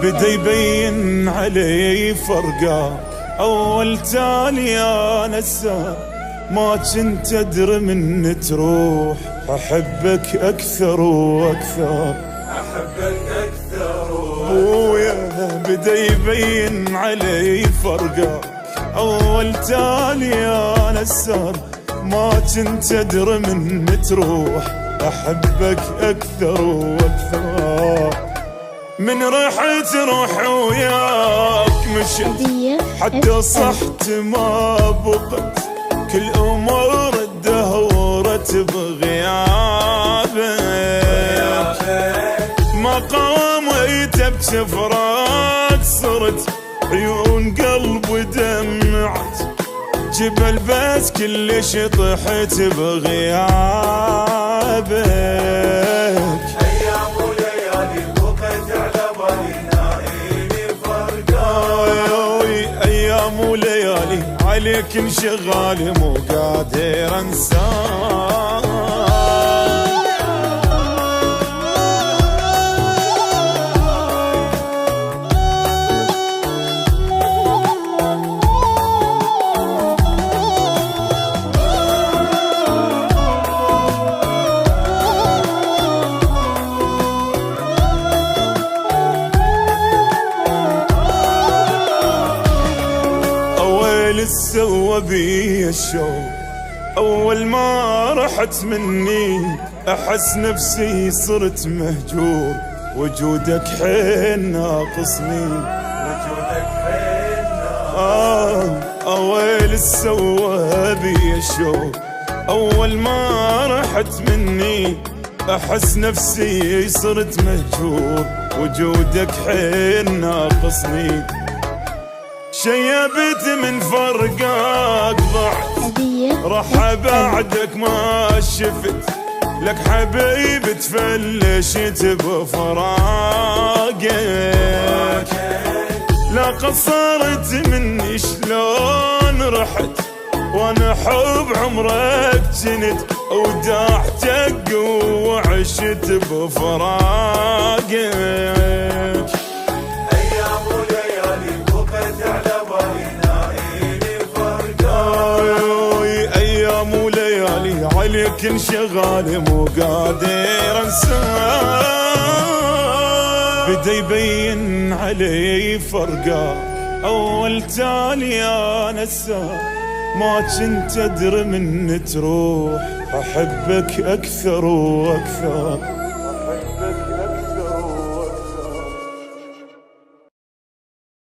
بدا يبين علي فرقاك. أول تالي يا نسار ما كنت أدري من تروح، أحبك أكثر وأكثر، أحبك أكثر ويا بدا يبين علي فرقاك. أول تالي يا نسار ما كنت أدري من تروح، أحبك أكثر وأكثر. من رحت روح وياك مشت حتى صحت ما بقت، كل أمور الدهورت بغيابك. ما قاميت بشفراك صرت عيون قلب ودمعت، جبل بس كلش طحت بغيابك. أيام وليالي بقت على بالي نايمي فرقاك. أيام وليالي عليك انشغالي مو قادر انساك. سوى بي الشوق أول ما رحت مني، أحس نفسي صرت مهجور، وجودك حيل ناقصني، وجودك حيل أويل سوى بي الشوق أول ما رحت مني، أحس نفسي صرت مهجور، وجودك حيل ناقصني. شيبت من فرقاك ضعت، راح بعدك ما شفت لك حبيب تفلشت بفراقك. لا قصرت مني شلون رحت، وانا حب عمرك جنت وداعتك وعشت بفراقك. عليك انشغالي مو قادر انساك. بدا يبين علي فرقاك. أول تالي يا نسار ما كنت أدري من تروح، أحبك أكثر وأكثر.